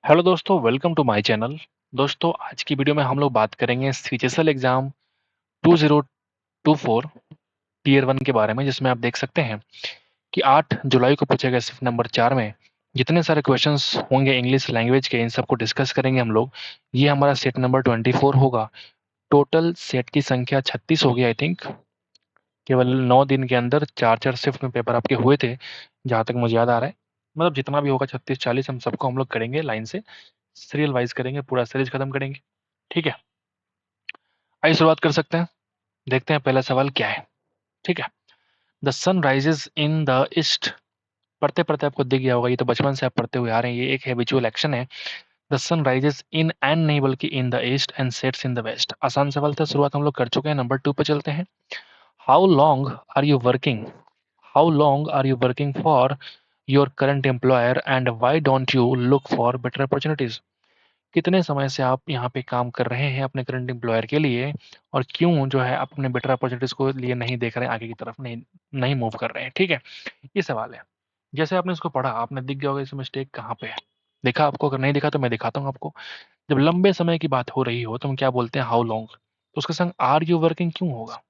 Hello दोस्तों, welcome to my channel. दोस्तों, आज की वीडियो में हम लोग बात करेंगे सीजीएसएल एग्जाम 2024 टीयर 1 के बारे में, जिसमें आप देख सकते हैं कि 8 जुलाई को पूछे गए सिर्फ नंबर 4 में जितने सारे क्वेश्चंस होंगे इंग्लिश लैंग्वेज के, इन सबको डिस्कस करेंगे हम लोग। ये हमारा सेट नंबर 24 होगा। टोटल सेट की संख्या 36 होगी आई थिंक। केवल 9 दिन के अंदर 4-4 शिफ्ट में पेपर आपके हुए थे, जहाँ तक मुझे याद आ रहा है। मतलब जितना भी होगा 36-40 हम सबको हम लोग करेंगे लाइन से, सीरियल वाइज करेंगे, पूरा सीरीज खत्म करेंगे। ठीक है, आइए शुरुआत कर सकते हैं। देखते हैं पहला सवाल क्या है। ठीक है, the sun rises in the east. पढ़ते पढ़ते आपको दिख गया होगा, ये तो बचपन से आप पढ़ते हुए आ रहे हैं, ये एक हैबिचुअल एक्शन है। The sun rises in and नहीं बल्कि in the east and sets in the west. आसान सवाल था, शुरुआत हम लोग कर चुके हैं। नंबर 2 पे चलते हैं। How long are you working, how long are you working for your current employer and why don't you look for better opportunities. कितने समय से आप यहाँ पे काम कर रहे हैं अपने करंट एम्प्लॉयर के लिए, और क्यों जो है आप अपने बेटर अपॉर्चुनिटीज को लिए नहीं देख रहे हैं, आगे की तरफ नहीं नहीं मूव कर रहे हैं। ठीक है, ये सवाल है। जैसे आपने इसको पढ़ा, आपने दिख गया होगा इस मिस्टेक कहाँ पे है। देखा आपको? अगर नहीं दिखा तो मैं दिखाता हूँ आपको। जब लंबे समय की बात हो रही हो तो हम क्या बोलते हैं? How long. तो उसके संग आर यू वर्किंग क्यों होगा?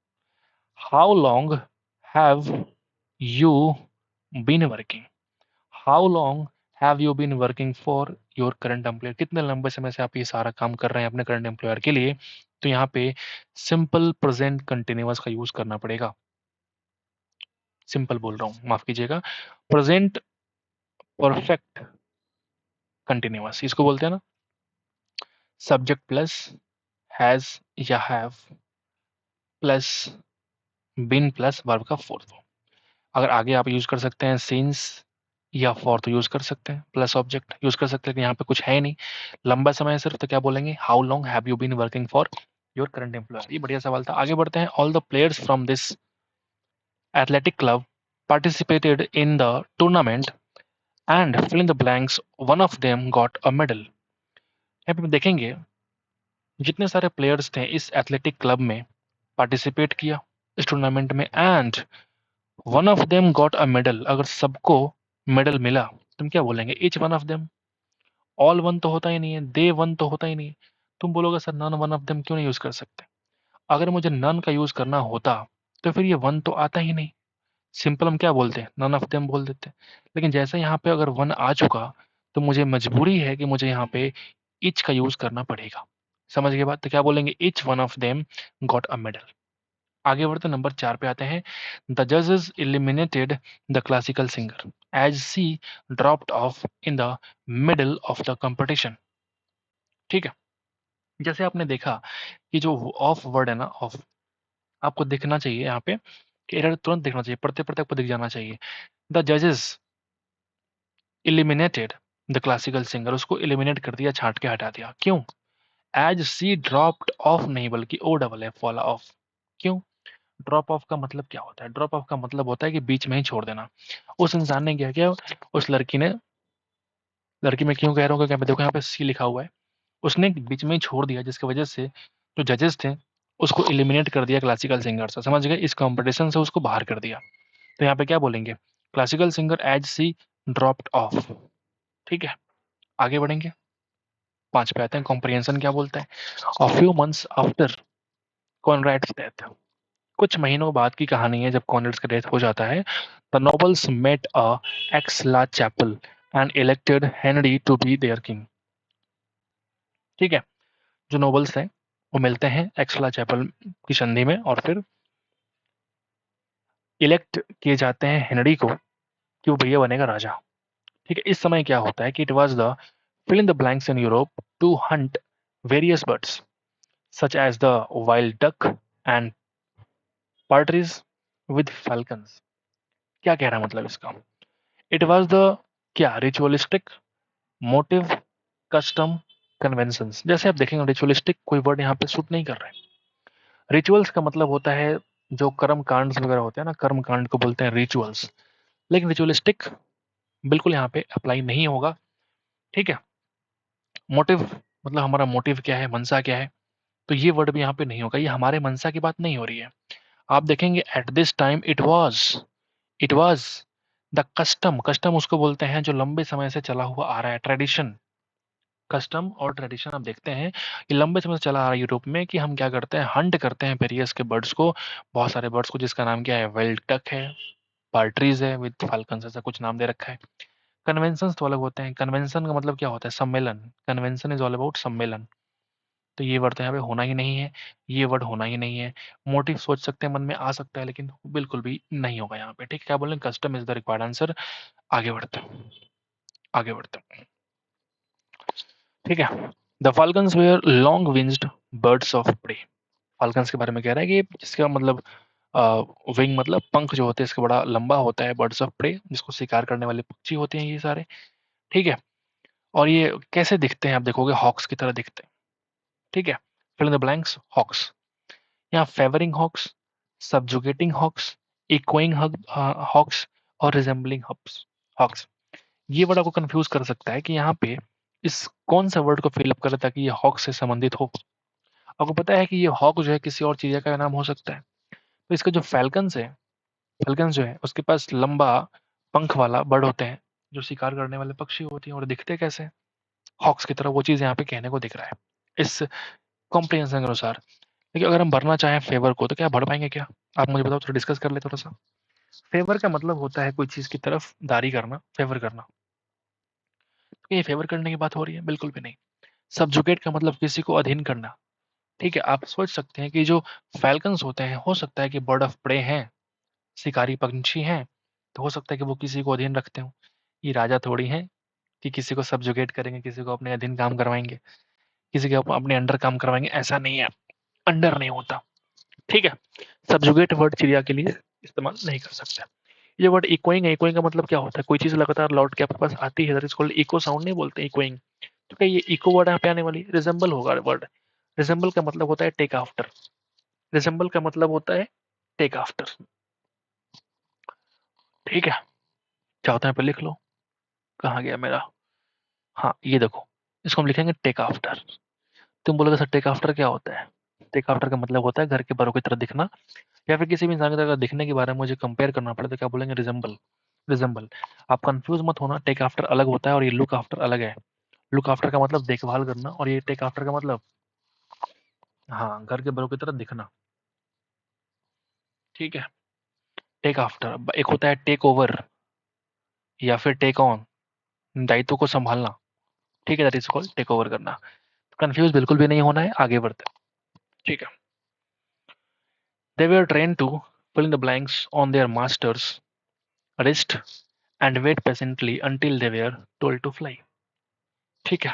How long have you been working, how long have you been working for your current employer. कितने लंबे समय से आप ये सारा काम कर रहे हैं अपने करंट एम्प्लॉयर के लिए। तो यहाँ पे सिंपल प्रेजेंट कंटिन्यूअस का यूज करना पड़ेगा। सिंपल बोल रहा हूँ, माफ कीजिएगा। प्रेजेंट परफेक्ट कंटिन्यूअस इसको बोलते हैं ना। सब्जेक्ट प्लस हैज या have plus been plus verb का फोर्थ फॉर्म। अगर आगे आप यूज कर सकते हैं सिंस या फॉर, तो यूज कर सकते हैं। प्लस ऑब्जेक्ट यूज कर सकते हैं, यहाँ पे कुछ है नहीं, लंबा समय है सिर्फ, तो क्या बोलेंगे? How long have you been working for your current employer. ये बढ़िया सवाल था। आगे बढ़ते हैं। All the players from this athletic club participated in the tournament and fill in the blanks, one of them got a medal। यहाँ पे देखेंगे जितने सारे प्लेयर्स थे इस एथलेटिक क्लब में पार्टिसिपेट किया इस टूर्नामेंट में, and one of them got a medal. अगर सबको मेडल मिला, तुम क्या बोलेंगे? Each one of them. All one तो होता ही नहीं है, दे वन तो होता ही नहीं है। तुम बोलोगे sir none one of them क्यों नहीं यूज कर सकते? अगर मुझे नन का यूज करना होता तो फिर ये वन तो आता ही नहीं। सिंपल हम क्या बोलते हैं? नन ऑफ देम बोल देते। लेकिन जैसे यहाँ पे अगर वन आ चुका, तो मुझे मजबूरी है कि मुझे यहाँ पे इच का यूज करना पड़ेगा। समझ गए बात? तो क्या बोलेंगे? Each one of them got a medal. आगे बढ़ते नंबर 4 पे आते हैं। द जजेस eliminated the classical singer as she dropped off in the middle of the competition. ठीक है, जैसे आपने देखा कि जो ऑफ वर्ड है ना, ऑफ, आपको दिखना चाहिए यहाँ पे कि एरर तुरंत दिखना चाहिए, पढ़ते पढ़ते आपको दिख जाना चाहिए। द जजेस एलिमिनेटेड द क्लासिकल सिंगर, उसको एलिमिनेट कर दिया, छांट के हटा दिया। क्यों? एज सी ड्रॉप्ड ऑफ नहीं बल्कि ओ डबल एफ वाला ऑफ। क्यों? ड्रॉप ऑफ का मतलब क्या होता है? ड्रॉप ऑफ का मतलब होता है कि बीच में ही छोड़ देना। उस इंसान ने क्या किया? उस लड़की ने, लड़की में क्यों कह रहा हूँ क्योंकि देखो यहाँ पे सी लिखा हुआ है, उसने बीच में ही छोड़ दिया, जिसकी वजह से जो जजेस थे उसको एलिमिनेट कर दिया क्लासिकल सिंगर से। समझ गए? इस कंपटीशन से उसको बाहर कर दिया। तो यहाँ पे क्या बोलेंगे? Classical singer as she dropped off. ठीक है, आगे बढ़ेंगे। 5 पे आते हैं। कॉम्प्रिहेंशन क्या बोलता है? A few months after Conrad's death. कुछ महीनों बाद की कहानी है जब कॉनराड्स का डेथ हो जाता है। The nobles met a Aix la Chapelle and elected Henry to be their king. ठीक है, जो नोबल्स हैं वो मिलते हैं एक्सला चैपल की संधि में, और फिर इलेक्ट किए जाते हैं हेनरी को कि वो भैया बनेगा राजा। ठीक है, इस समय क्या होता है कि it was the fill in the blanks in Europe to hunt various birds such as the wild duck and partridge with falcons। क्या कह रहा है मतलब इसका? इट वाज द क्या? Ritualistic motive custom conventions. जैसे आप देखेंगे रिचुअलिस्टिक कोई वर्ड यहाँ पे सूट नहीं कर रहा है। रिचुअल्स का मतलब होता है जो कर्म कांड वगैरह होते हैं ना, कर्म कांड को बोलते हैं रिचुअल्स। लेकिन रिचुअलिस्टिक बिल्कुल यहाँ पे अप्लाई नहीं होगा। ठीक है, मोटिव मतलब हमारा मोटिव क्या है, मंशा क्या है, तो ये वर्ड भी यहाँ पे नहीं होगा। ये हमारे मंशा की बात नहीं हो रही है। आप देखेंगे at this time it was the custom. Custom उसको बोलते हैं जो लंबे समय से चला हुआ आ रहा है, ट्रेडिशन। कस्टम और ट्रेडिशन आप देखते हैं, ये लंबे समय से चला आ रहा है यूरोप में कि हम क्या करते हैं, हंट करते हैं वेरियस के बर्ड्स को, बहुत सारे बर्ड्स को, जिसका नाम क्या है, वेल्ड टक है, पार्ट्रीज है, विद फाल्कन्स, ऐसा कुछ नाम दे रखा है। कन्वेंशंस तो अलग होते हैं। कन्वेंशन का मतलब क्या होता है, सम्मेलन। कन्वेंशन इज ऑल अबाउट सम्मेलन। तो ये वर्ड तो यहाँ पे होना ही नहीं है, ये वर्ड होना ही नहीं है। मोटिव सोच सकते हैं, मन में आ सकता है, लेकिन बिल्कुल भी नहीं होगा यहाँ पे। ठीक है, क्या बोलें, custom is the required answer. आगे बढ़ते हैं, आगे बढ़ते हैं। ठीक है, the falcons were long winged birds of prey. Falcons के बारे में कह रहा है कि जिसका मतलब विंग मतलब पंख जो होते हैं इसका बड़ा लंबा होता है, बर्ड्स ऑफ प्रे, जिसको शिकार करने वाले पक्षी होते हैं ये सारे। ठीक है, और ये कैसे दिखते हैं, आप देखोगे हॉक्स की तरह दिखते हैं। ठीक है, fill in the blanks, hawks, यहाँ favouring hawks, subjugating hawks, equating hawks और रिजेंबलिंग हॉक्स। ये वर्ड आपको कंफ्यूज कर सकता है कि यहाँ पे इस कौन सा वर्ड को फिलअप करे ताकि ये हॉक से संबंधित हो। आपको पता है कि ये हॉक जो है किसी और चीज का नाम हो सकता है। तो इसका जो फैल्कन्स है, फैल्कन्स जो है उसके पास लंबा पंख वाला बर्ड होते हैं, जो शिकार करने वाले पक्षी होती हैं, और दिखते कैसे, हॉक्स की तरह। वो चीज यहाँ पे कहने को दिख रहा है इस कॉम्प्रिहेंशन के अनुसार। देखिए, अगर हम भरना चाहें फेवर को तो क्या भर पाएंगे क्या, आप मुझे बताओ, थोड़ा डिस्कस कर ले थोड़ा सा। फेवर का मतलब होता है कोई चीज की तरफ दारी करना, फेवर करना। तो ये फेवर करने की बात हो रही है, बिल्कुल भी नहीं। सब्जुगेट का मतलब किसी को अधीन करना। ठीक है, आप सोच सकते हैं कि जो फैल्कन्स होते हैं, हो सकता है कि बर्ड ऑफ प्रे हैं, शिकारी पंछी हैं, तो हो सकता है कि वो किसी को अधीन रखते हो। ये राजा थोड़ी हैं कि किसी को सब्जुगेट करेंगे, किसी को अपने अधीन काम करवाएंगे, किसी को अपने अंडर काम करवाएंगे, ऐसा नहीं है, अंडर नहीं होता। ठीक है, सब्जुगेट वर्ड चिड़िया के लिए इस्तेमाल नहीं कर सकते। ये वर्ड इकोइंग है, इकोइंग का मतलब क्या होता है, कोई चीज लगातार लौट के आपके पास आती है, that is called echo sound, नहीं बोलते इकोइंग। तो क्या ये इको वर्ड यहाँ पे आने वाली, रिजेंबल होगा वर्ड। रिजेंबल का मतलब होता है टेक आफ्टर, रिजेंबल का मतलब होता है टेक आफ्टर। ठीक है, चाहते हैं पे लिख लो, कहाँ गया मेरा, हाँ ये देखो, इसको हम लिखेंगे टेक आफ्टर। तुम बोलोगे सर टेक आफ्टर क्या होता है, टेक आफ्टर का मतलब होता है घर के बड़ों की तरह दिखना, या फिर किसी भी इंसान की तरह दिखने के बारे में मुझे कंपेयर करना पड़े तो क्या बोलेंगे, रिजेंबल। रिजेंबल, आप कंफ्यूज मत होना, टेक आफ्टर अलग होता है और ये लुक आफ्टर अलग है। लुक आफ्टर का मतलब देखभाल करना, और ये टेक आफ्टर का मतलब, हाँ, घर के बड़ों की तरह दिखना। ठीक है, टेक आफ्टर एक होता है टेक ओवर या फिर टेक ऑन, दायित्व को संभालना। ठीक है, that is called take over करना। कंफ्यूज बिल्कुल भी नहीं होना है, आगे बढ़ते हैं। ठीक है, they were train to fill in the blanks on their masters wrist and wait patiently until they were told to fly। ठीक है,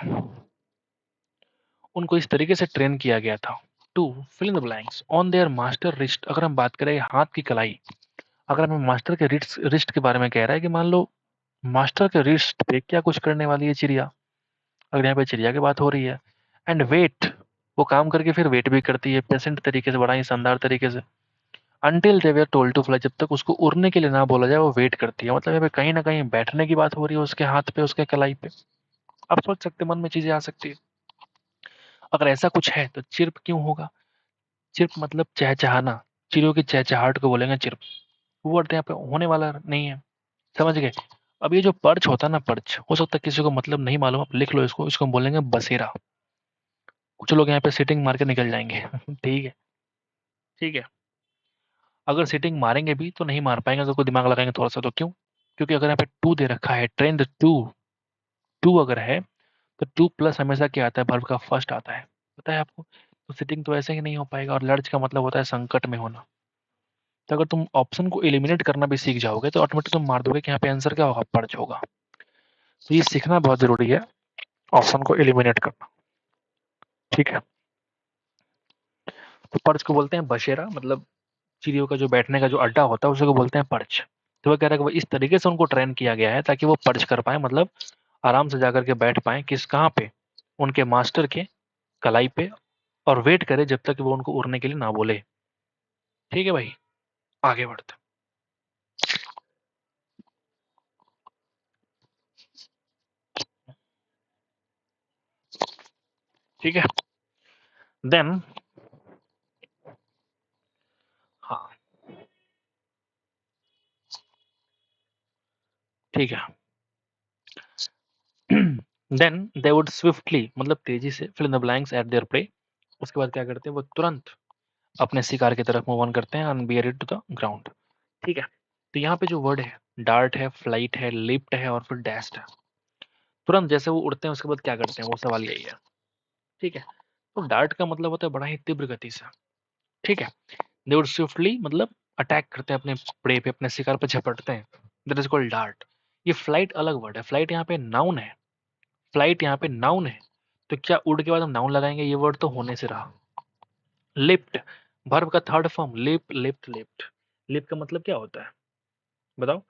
उनको इस तरीके से ट्रेन किया गया था, to fill in the blanks on their master wrist। अगर हम बात करें हाथ की कलाई, अगर हमें मास्टर के रिस्ट रिस्ट के बारे में कह रहा है कि मान लो मास्टर के रिस्ट पे क्या कुछ करने वाली है चिड़िया, अगर यहाँ पे चिड़िया की बात हो रही है। एंड वेट, वो काम करके फिर वेट भी करती है पेशेंट तरीके से, बड़ा ही शानदार तरीके से। Until they were told to fly, जब तक उसको उड़ने के लिए ना बोला जाए वो वेट करती है। मतलब यहाँ पे कहीं ना कहीं बैठने की बात हो रही है उसके हाथ पे, उसके कलाई पे। आप सोच सकते मन में चीजें आ सकती है। अगर ऐसा कुछ है तो चिर्प क्यों होगा, चिर्प मतलब चहचहाना, चिड़ियों की चहचहाहट को बोलेंगे चिर्प। वो अर्थ यहाँ पे होने वाला नहीं है, समझ गए। अब ये जो पर्च होता है ना, पर्च हो सकता है किसी को मतलब नहीं मालूम, आप लिख लो इसको, इसको हम बोलेंगे बसेरा। कुछ लोग यहाँ पे सिटिंग मार के निकल जाएंगे ठीक है, ठीक है। अगर सिटिंग मारेंगे भी तो नहीं मार पाएंगे, अगर कोई दिमाग लगाएंगे थोड़ा सा तो। क्यों, क्योंकि अगर यहाँ पे टू दे रखा है, ट्रेंड टू, टू अगर है तो टू प्लस हमेशा क्या आता है, वर्ब का फर्स्ट आता है, पता है आपको। तो सिटिंग तो ऐसे ही नहीं हो पाएगा, और लर्ज का मतलब होता है संकट में होना। तो अगर तुम ऑप्शन को एलिमिनेट करना भी सीख जाओगे तो ऑटोमेटिक तुम मार दोगे कि यहाँ पे आंसर क्या होगा, पर्च होगा। तो ये सीखना बहुत जरूरी है, ऑप्शन को एलिमिनेट करना। ठीक है, तो पर्च को बोलते हैं बसेरा, मतलब चिड़ियों का जो बैठने का जो अड्डा होता है उसी को बोलते हैं पर्च। तो वो कह रहा है कि वो इस तरीके से उनको ट्रेन किया गया है ताकि वो पर्च कर पाए, मतलब आराम से जाकर के बैठ पाए, किस कहाँ पे, उनके मास्टर के कलाई पे, और वेट करे जब तक वो उनको उड़ने के लिए ना बोले। ठीक है भाई, आगे बढ़ते हैं। ठीक है, देन, हाँ ठीक है देन दे वुड स्विफ्टली मतलब तेजी से fill in the blanks at their prey. उसके बाद क्या करते हैं वो तुरंत अपने शिकार की तरफ मूव ऑन करते हैं and bear it to the ground. ठीक है, तो यहाँ पे जो वर्ड है डार्ट है, फ्लाइट है, लिफ्ट है और फिर डैश्ड है। तुरंत जैसे वो उड़ते हैं उसके बाद क्या करते हैं वो सवाल यही है। ठीक है, तो डार्ट का मतलब होता है बड़ा ही तीव्र गति से। ठीक है, दे वुड स्विफ्टली मतलब अटैक करते हैं अपने प्रे पे, अपने शिकार पे झपटते हैं, दैट इज कॉल्ड डार्ट। ये फ्लाइट अलग वर्ड है, फ्लाइट यहाँ पे नाउन है, फ्लाइट यहाँ पे नाउन है। तो क्या उड़ के बाद हम नाउन लगाएंगे, ये वर्ड तो होने से रहा। लिफ्ट वर्ब का third form, lip lift lift. Lip का मतलब क्या होता है बताओ?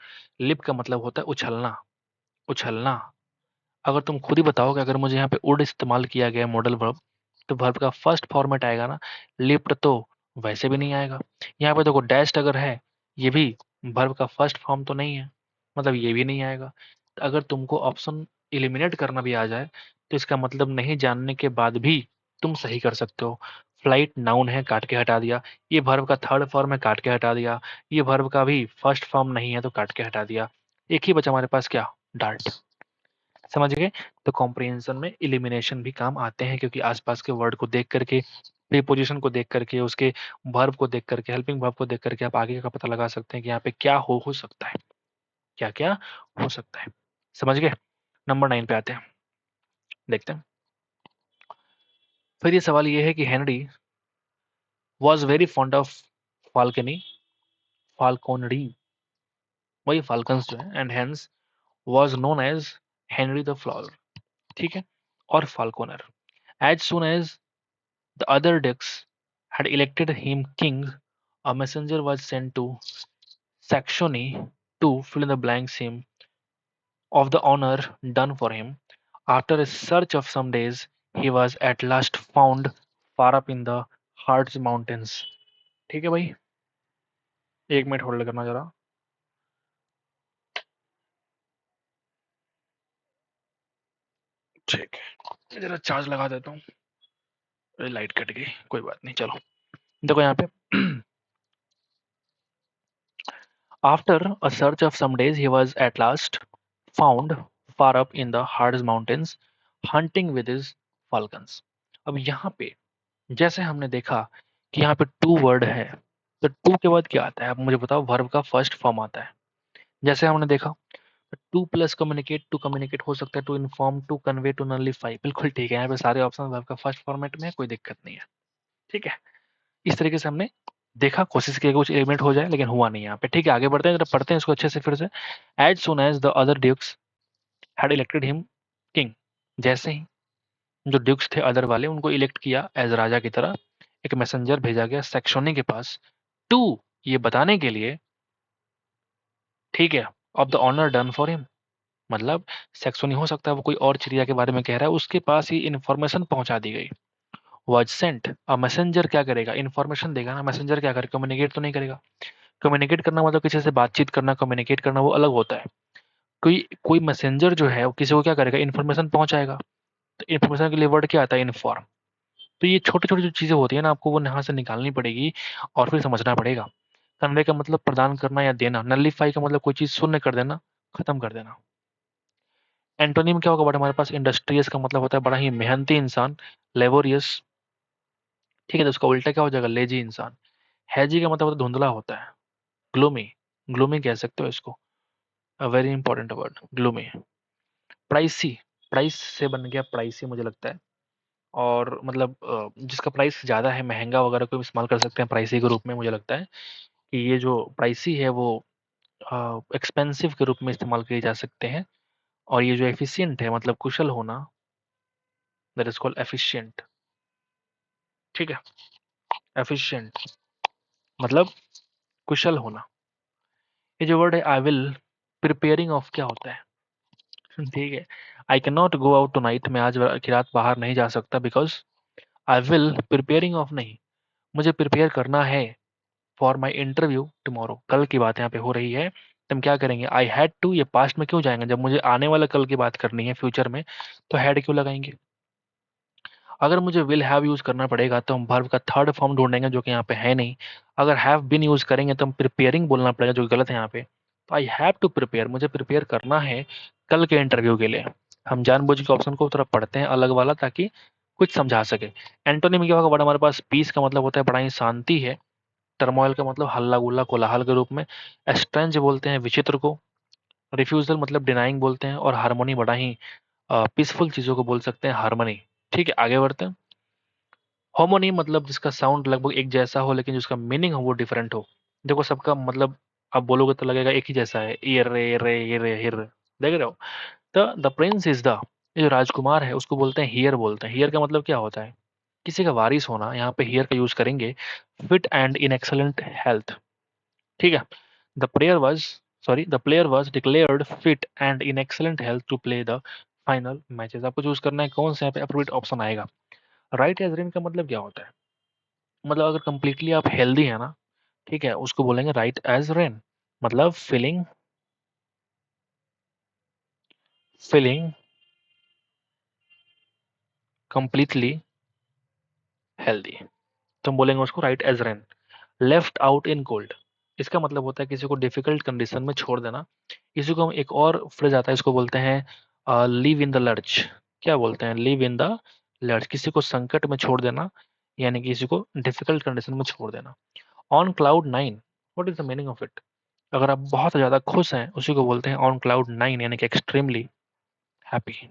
लिप का मतलब होता है उछलना, उछलना। अगर तुम खुद ही बताओगे अगर मुझे यहाँ पे उड इस्तेमाल किया गया मॉडल वर्ब तो वर्ब का फर्स्ट फॉर्मेट आएगा ना, लिफ्ट तो वैसे भी नहीं आएगा। यहाँ पे देखो डैश्ड अगर है ये भी वर्ब का फर्स्ट फॉर्म तो नहीं है, मतलब ये भी नहीं आएगा। तो अगर तुमको ऑप्शन एलिमिनेट करना भी आ जाए तो इसका मतलब नहीं जानने के बाद भी तुम सही कर सकते हो। फ्लाइट नाउन है, काट के हटा दिया। ये वर्ब का थर्ड फॉर्म है, काट के हटा दिया। ये वर्ब का भी फर्स्ट फॉर्म नहीं है तो काट के हटा दिया। एक ही बचा हमारे पास, क्या? डार्ट। समझ गए? तो कॉम्प्रिहेंशन में इलिमिनेशन भी काम आते हैं क्योंकि आसपास के वर्ड को देख करके, प्रीपोजिशन को देख करके, उसके वर्ब को देख करके, हेल्पिंग वर्ब को देख करके आप आगे का पता लगा सकते हैं कि यहाँ पे क्या हो सकता है, क्या क्या हो सकता है। समझ गए? नंबर 9 पे आते हैं, देखते हैं। फिर ये सवाल ये है कि Henry was very fond of falconry, falconry, वही फाल्कन्स जो है, and hence was known as Henry the flower. ठीक है, और falconer. As soon as the other dukes had elected him king, a messenger was sent to Saxony to fill in the blanks him of the honor done for him. After a search of some days, he was at last found far up in the Harz Mountains. ठीक है भाई, एक minute hold करना जरा। ठीक है, जरा charge लगा देता हूँ। लाइट कट गई, कोई बात नहीं, चलो देखो यहाँ पे। After a search of some days, he was at last found far up in the Harz Mountains, hunting with his falcons. अब यहाँ पे जैसे हमने देखा कि यहाँ पे टू वर्ड है, तो टू के बाद क्या आता है? अब मुझे बताओ, वर्ब का फर्स्ट फॉर्म आता है। जैसे हमने देखा to plus communicate, to communicate हो सकता है, to inform, to convey, to nullify. बिल्कुल ठीक है, यहाँ पे सारे ऑप्शन वर्ब का फर्स्ट फॉर्मेट में है, कोई दिक्कत नहीं है। ठीक है, इस तरीके से हमने देखा, कोशिश की कुछ एलिमिनेट हो जाए लेकिन हुआ नहीं यहाँ पे। ठीक है, आगे बढ़ते हैं, जरा पढ़ते हैं इसको अच्छे से फिर से। As soon as the other dukes had elected him king, जैसे ही जो ड्यूक्स थे अदर वाले उनको इलेक्ट किया एज राजा की तरह, एक मैसेंजर भेजा गया सेक्शोनी के पास, टू ये बताने के लिए, ठीक है, of the honour done for him. मतलब सेक्शोनी हो सकता है वो कोई और चिड़िया के बारे में कह रहा है, उसके पास ही इन्फॉर्मेशन पहुंचा दी गई। वॉज सेंट, अब मैसेंजर क्या करेगा? इन्फॉर्मेशन देगा ना। मैसेंजर क्या करेगा? कम्युनिकेट तो नहीं करेगा। कम्युनिकेट करना मतलब किसी से बातचीत करना, कम्युनिकेट करना वो अलग होता है। कोई कोई मैसेंजर जो है वो किसी को क्या करेगा? इन्फॉर्मेशन पहुंचाएगा। तो इन्फॉर्मेशन के लिए वर्ड क्या आता है? इन्फॉर्म। तो ये छोटी छोटी जो चीजें होती है ना, आपको वो यहाँ से निकालनी पड़ेगी और फिर समझना पड़ेगा। कन्वे का मतलब प्रदान करना या देना। नलिफाई का मतलब कोई चीज शून्य कर देना, खत्म कर देना। एंटोनिम क्या होगा बट हमारे पास? इंडस्ट्रियस का मतलब होता है बड़ा ही मेहनती इंसान, लेबोरियस। ठीक है, तो उसका उल्टा क्या हो जाएगा? लेजी इंसान। हैजी का मतलब होता है धुंधला होता है, ग्लूमी। ग्लूमी कह सकते हो इसको, a very important word, gloomy. Pricey, price से बन गया प्राइसी मुझे लगता है। और मतलब जिसका प्राइस ज़्यादा है, महंगा वगैरह को भी इस्तेमाल कर सकते हैं प्राइसी के रूप में। मुझे लगता है कि ये जो प्राइसी है वो एक्सपेंसिव के रूप में इस्तेमाल किए जा सकते हैं। और ये जो एफिशिएंट है मतलब कुशल होना, दैट इज कॉल्ड एफिशिएंट। ठीक है, एफिशिएंट मतलब कुशल होना। ये जो वर्ड है आई विल, प्रिपेयरिंग ऑफ क्या होता है? ठीक है, I can not go out tonight, मैं आज की रात बाहर नहीं जा सकता, because I will preparing of नहीं, मुझे प्रिपेयर करना है फॉर माई इंटरव्यू टुमारो। कल की बात यहाँ पे हो रही है, तो हम क्या करेंगे? आई हैड टू, ये पास्ट में क्यों जाएंगे? जब मुझे आने वाला कल की बात करनी है फ्यूचर में, तो हैड क्यों लगाएंगे? अगर मुझे विल हैव यूज करना पड़ेगा तो हम वर्ब का थर्ड फॉर्म ढूंढेंगे जो कि यहाँ पे है नहीं। अगर हैव बीन यूज करेंगे तो हम प्रिपेयरिंग बोलना पड़ेगा जो कि गलत है यहाँ पे। तो आई हैव टू प्रिपेयर, मुझे प्रिपेयर करना है कल के इंटरव्यू के लिए। हम जानबूझ के ऑप्शन को थोड़ा पढ़ते हैं अलग वाला ताकि कुछ समझा सके। एंटोनिम क्या होगा? वर्ड हमारे पास पीस का मतलब होता है बड़ा ही शांति है। टर्मोइल का मतलब हल्ला गुल्ला कोलाहल के रूप में। एस्ट्रेंज बोलते हैं विचित्र को। रिफ्यूजल मतलब डिनाइंग बोलते हैं। और हार्मोनी बड़ा ही पीसफुल चीजों को बोल सकते हैं हार्मनी। ठीक है, आगे बढ़ते हैं। होमोनी मतलब जिसका साउंड लगभग एक जैसा हो लेकिन जिसका मीनिंग हो वो डिफरेंट हो। देखो सबका मतलब आप बोलोगे तो लगेगा एक ही जैसा है, ईयर रे रे ये रे हिर, देख रहे हो? तो द प्रिंस इज द, ये जो राजकुमार है उसको बोलते हैं हियर, बोलते हैं। हियर का मतलब क्या होता है? किसी का वारिस होना। यहाँ पे हियर का यूज करेंगे। Fit and in excellent health. ठीक है। The player was the player was declared fit and in excellent health to play the final matches. आपको चूज करना है कौन सा यहाँ पे अप्रोप्रिएट ऑप्शन आएगा। राइट एज रेन का मतलब क्या होता है? मतलब अगर कंप्लीटली आप हेल्दी है ना, ठीक है, उसको बोलेंगे राइट एज रेन। मतलब फीलिंग कंप्लीटली हेल्दी, तो हम बोलेंगे उसको right as rain. Left out in cold, इसका मतलब होता है किसी को डिफिकल्ट कंडीशन में छोड़ देना। इसी को हम एक और फ्रेज आता है, इसको बोलते हैं लीव इन द लर्च। क्या बोलते हैं? लीव इन द लर्च, किसी को संकट में छोड़ देना, यानी कि किसी को डिफिकल्ट कंडीशन में छोड़ देना। On cloud nine, what is the meaning of it? अगर आप बहुत ज्यादा खुश हैं उसी को बोलते हैं ऑन क्लाउड नाइन, यानी कि एक्सट्रीमली हैप्पी।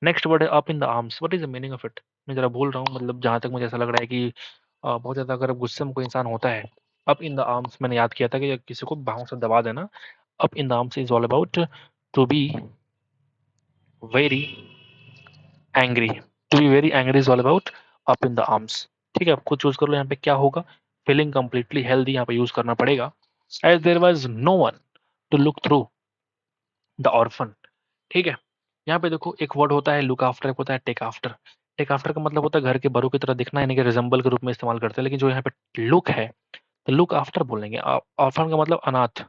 नेक्स्ट वर्ड है up in the arms, what is the meaning of it? मैं जरा भूल रहा हूँ, मतलब जहां तक मुझे ऐसा लग रहा है कि बहुत ज्यादा अगर गुस्से में कोई इंसान होता है, अप इन द आर्म्स मैंने याद किया था कि किसी को बाहों से दबा देना। Up in the arms is all about to be very angry. To be very angry is all about up in the arms. ठीक है, आप खुद चूज कर लो यहाँ पे क्या होगा। फीलिंग कंप्लीटली हेल्दी यहाँ पे यूज करना पड़ेगा। As there was no one to look through the orphan. ठीक है, यहाँ पे देखो एक वर्ड होता है लुक आफ्टर, एक होता है टेक आफ्टर। टेक आफ्टर का मतलब होता है घर के बड़ों की तरह दिखना, यानी कि रिजेंबल के रूप में इस्तेमाल करते हैं। लेकिन जो यहाँ पे लुक है तो लुक आफ्टर बोलेंगे। ऑर्फन का मतलब अनाथ।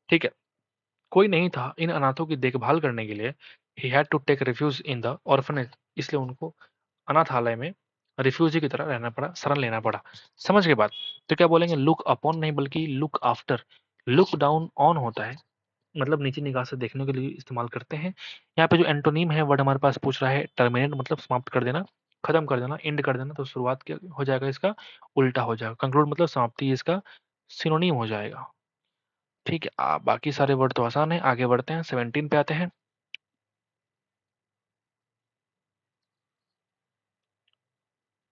ठीक है, कोई नहीं था इन अनाथों की देखभाल करने के लिए। He had to take refuge in the orphanage, इसलिए उनको अनाथालय में रिफ्यूजी की तरह रहना पड़ा, शरण लेना पड़ा। समझ के बाद तो क्या बोलेंगे? लुक अपॉन नहीं बल्कि look after. Look down on होता है, मतलब नीचे निगाह से देखने के लिए इस्तेमाल करते हैं। यहाँ पे जो एंटोनीम है वर्ड हमारे पास पूछ रहा है टर्मिनेट, मतलब समाप्त कर देना, खत्म कर देना, एंड कर देना। तो शुरुआत क्या हो जाएगा? इसका उल्टा हो जाएगा। कंक्लूड मतलब समाप्ति, इसका सिनोनीम हो जाएगा। ठीक है, बाकी सारे वर्ड तो आसान है। आगे बढ़ते हैं, 17 पे आते हैं।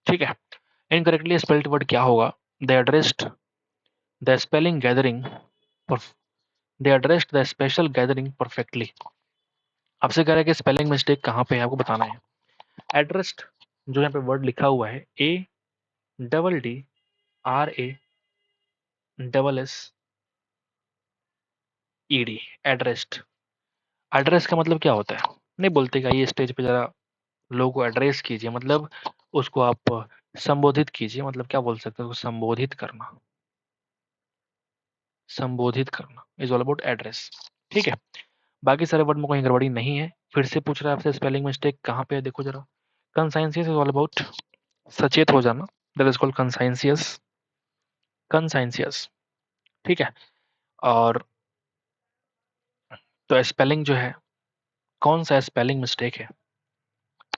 ठीक है, इनकरेक्टली स्पेल्ड वर्ड क्या होगा? They addressed the spelling gathering they addressed the special gathering perfectly. आपसे कह रहा है कि स्पेलिंग मिस्टेक कहाँ पे है, आपको बताना है। एड्रेस्ड जो यहाँ पे वर्ड लिखा हुआ है, A double D R A double S E D, addressed. Address का मतलब क्या होता है? नहीं बोलते कि आइए स्टेज पे जरा लोगों को एड्रेस कीजिए, मतलब उसको आप संबोधित कीजिए। मतलब क्या बोल सकते हैं? उसको संबोधित करना, संबोधित करना इज ऑल अबाउट एड्रेस। ठीक है, बाकी सारे वर्ड में कोई गड़बड़ी नहीं है। फिर से पूछ रहा है आपसे स्पेलिंग मिस्टेक कहाँ पे है, देखो जरा। कंसाइंसियस इज ऑल अबाउट सचेत हो जाना, दैट इज कॉल्ड कंसाइंसियस। कंसाइंसियस, ठीक है। और तो स्पेलिंग जो है, कौन सा स्पेलिंग मिस्टेक है?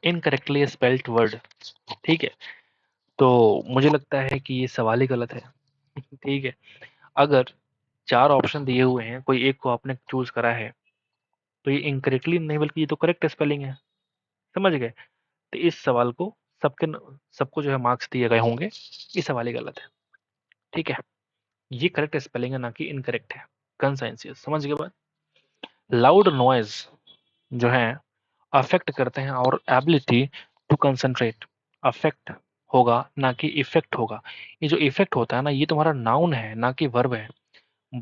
Incorrectly spelled word. ठीक है, तो मुझे लगता है कि ये सवाल ही गलत है। ठीक है, अगर चार ऑप्शन दिए हुए हैं, कोई एक को आपने चूज करा है, तो ये इनकरेक्टली नहीं बल्कि ये तो करेक्ट स्पेलिंग है। समझ गए? तो इस सवाल को सबके सबको जो है मार्क्स दिए गए होंगे। ये सवाल ही गलत है। ठीक है, ये करेक्ट स्पेलिंग है ना कि इनकरेक्ट है। कंसाइंसियस, समझ गए बात? लाउड नॉइज जो है अफेक्ट करते हैं और एबिलिटी टू कंसंट्रेट। अफेक्ट होगा ना कि इफेक्ट होगा। ये जो इफेक्ट होता है ना, ये तुम्हारा नाउन है ना कि वर्ब है।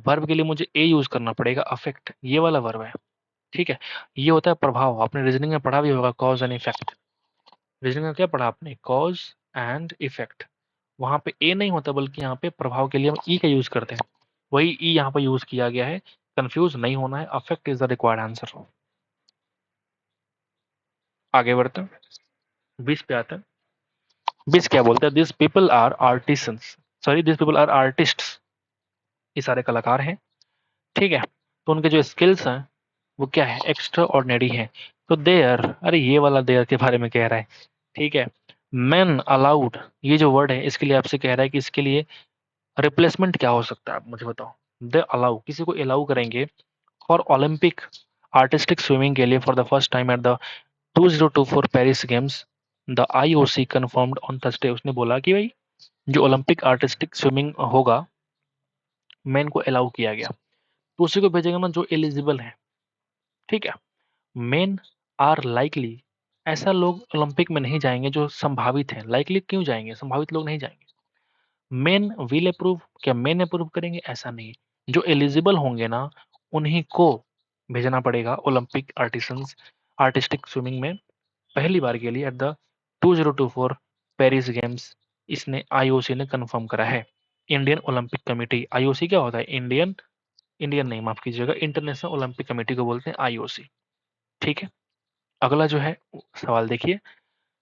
वर्ब के लिए मुझे ए यूज करना पड़ेगा, अफेक्ट ये वाला वर्ब है। ठीक है, ये होता है प्रभाव। आपने रीजनिंग में पढ़ा भी होगा कॉज एंड इफेक्ट। रीजनिंग में क्या पढ़ा आपने? Cause and effect. वहां पे ए नहीं होता बल्कि यहाँ पे प्रभाव के लिए हम ई का यूज करते हैं। वही ई यहाँ पे यूज किया गया है। कंफ्यूज नहीं होना है, affect is the required answer. आगे बढ़ते हैं, 20 पे आते हैं। 20 क्या बोलते हैं? This people are artisans, sorry this people are artists. ये सारे कलाकार हैं। ठीक है, तो उनके जो स्किल्स हैं वो क्या है, एक्स्ट्रा ऑर्डिनरी है। तो देयर, अरे ये वाला देयर के बारे में कह रहा है, ठीक है। मैन अलाउड, ये जो वर्ड है इसके लिए आपसे कह रहा है कि इसके लिए रिप्लेसमेंट क्या हो सकता है, आप मुझे बताओ। दे अलाउ, किसी को अलाउ करेंगे फॉर ओलंपिक आर्टिस्टिक स्विमिंग के लिए for the first time at the 2024 Paris games, the IOC confirmed on Thursday. उसने बोला कि भाई जो ओलंपिक आर्टिस्टिक स्विमिंग होगा, मेन को अलाउ किया गया, तो उसी को भेजेगा ना जो एलिजिबल है, ठीक है। मेन आर लाइकली, ऐसा लोग ओलंपिक में नहीं जाएंगे जो संभावित हैं। लाइकली क्यों जाएंगे, संभावित लोग नहीं जाएंगे। मेन विल अप्रूव, क्या मेन अप्रूव करेंगे, ऐसा नहीं। जो एलिजिबल होंगे ना उन्हीं को भेजना पड़ेगा ओलंपिक आर्टिसंस आर्टिस्टिक स्विमिंग में पहली बार के लिए एट द 2024 पेरिस गेम्स। इसने आईओसी ने कंफर्म करा है। इंडियन ओलंपिक कमेटी, आईओसी क्या होता है, इंडियन, इंडियन नहीं माफ कीजिएगा, इंटरनेशनल ओलंपिक कमेटी को बोलते हैं आईओसी, ठीक है। अगला जो है सवाल देखिए,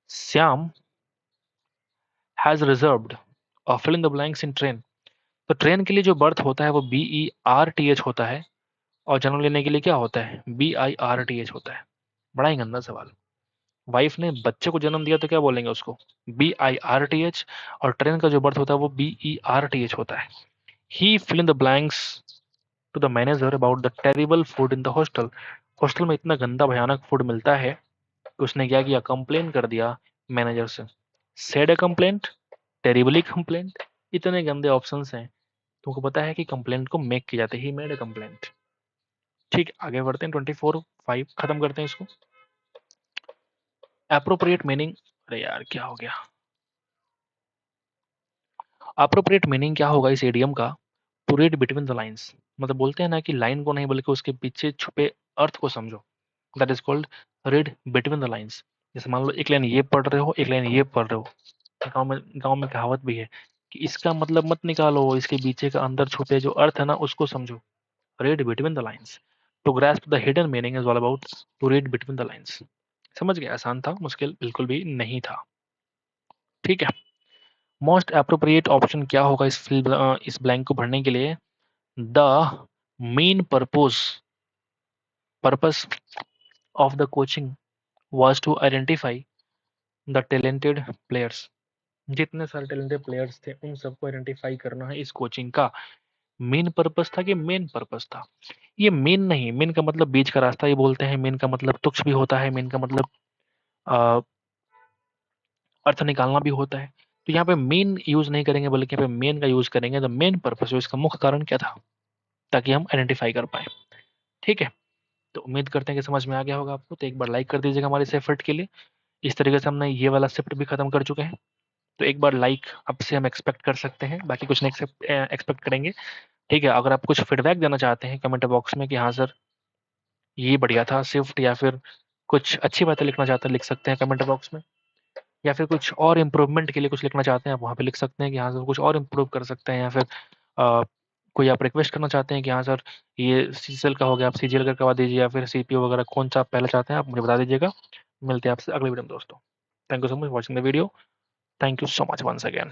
Shyam has reserved fill in the blanks in train. तो ट्रेन के लिए जो बर्थ होता है वो BERTH होता है, और जन्म लेने के लिए क्या होता है, BIRTH होता है। बड़ा ही गंदा सवाल। वाइफ ने बच्चे को जन्म दिया तो क्या बोलेंगे उसको, BIRTH, और ट्रेन का जो बर्थ होता है वो BERTH होता है। He fill in the blanks to the manager about the terrible food in the hostel. Hostel में इतना गंदा भयानक फूड मिलता है कि उसने क्या किया, कंप्लेन कर दिया मैनेजर से। सेड ए कंप्लेंट, टेरिबली कंप्लेंट, इतने गंदे ऑप्शंस हैं। तुमको पता है कि कंप्लेंट को मेक की जाती है, ही मेड ए कंप्लेंट। ठीक, आगे बढ़ते हैं, 24/5 खत्म करते हैं इसको। अप्रोप्रिएट मीनिंग, अरे यार क्या हो गया, अप्रोप्रिएट मीनिंग क्या होगा इस एडियम का, to read between the lines. मतलब बोलते हैं ना कि लाइन को नहीं बल्कि उसके पीछे छुपे अर्थ को समझो, that is called read between the lines. जैसे मान लो एक लाइन ये पढ़ रहे हो, एक लाइन ये पढ़ रहे हो, गांव में कहावत भी है कि इसका मतलब मत निकालो, इसके पीछे का अंदर छुपे जो अर्थ है ना उसको समझो। Read between the lines, to grasp the hidden meaning is all about to read between the lines. समझ गए, आसान था, मुश्किल बिल्कुल भी नहीं था, ठीक है। मोस्ट अप्रोप्रिएट ऑप्शन क्या होगा इस ब्लैंक को भरने के लिए, the main purpose of the coaching was to identify the talented players. जितने सारे टैलेंटेड प्लेयर्स थे उन सबको आइडेंटिफाई करना है इस कोचिंग का। मेन पर्पस था कि मेन पर्पस था, ये मेन नहीं, मेन का मतलब बीच का रास्ता ही बोलते हैं, मेन का मतलब तुच्छ भी होता है, मेन का मतलब अ, अर्थ निकालना भी होता है। तो यहाँ पे मेन यूज नहीं करेंगे बल्कि यहाँ पे मेन का यूज करेंगे, द मेन पर्पस, इसका मुख्य कारण क्या था, ताकि हम आइडेंटिफाई कर पाए, ठीक है। तो उम्मीद करते हैं कि समझ में आ गया होगा आपको। तो एक बार लाइक कर दीजिएगा हमारे इस एफर्ट के लिए। इस तरीके से हमने ये वाला शिफ्ट भी खत्म कर चुके हैं। तो एक बार लाइक आपसे हम एक्सपेक्ट कर सकते हैं, बाकी कुछ नहीं एक्सपेक्ट करेंगे, ठीक है। अगर आप कुछ फीडबैक देना चाहते हैं कमेंट बॉक्स में कि हाँ सर ये बढ़िया था शिफ्ट, या फिर कुछ अच्छी बातें लिखना चाहते हैं लिख सकते हैं कमेंट बॉक्स में, या फिर कुछ और इम्प्रूवमेंट के लिए कुछ लिखना चाहते हैं आप वहाँ पे लिख सकते हैं कि हाँ सर कुछ और इम्प्रूव कर सकते हैं, या फिर कोई आप रिक्वेस्ट करना चाहते हैं कि हाँ सर ये CCL का हो गया आप CGL का करवा दीजिए, या फिर CPO वगैरह कौन सा आप पहले चाहते हैं आप मुझे बता दीजिएगा। मिलते हैं आपसे अगले वीडियो में दोस्तों। Thank you so much watching the video. Thank you so much once again.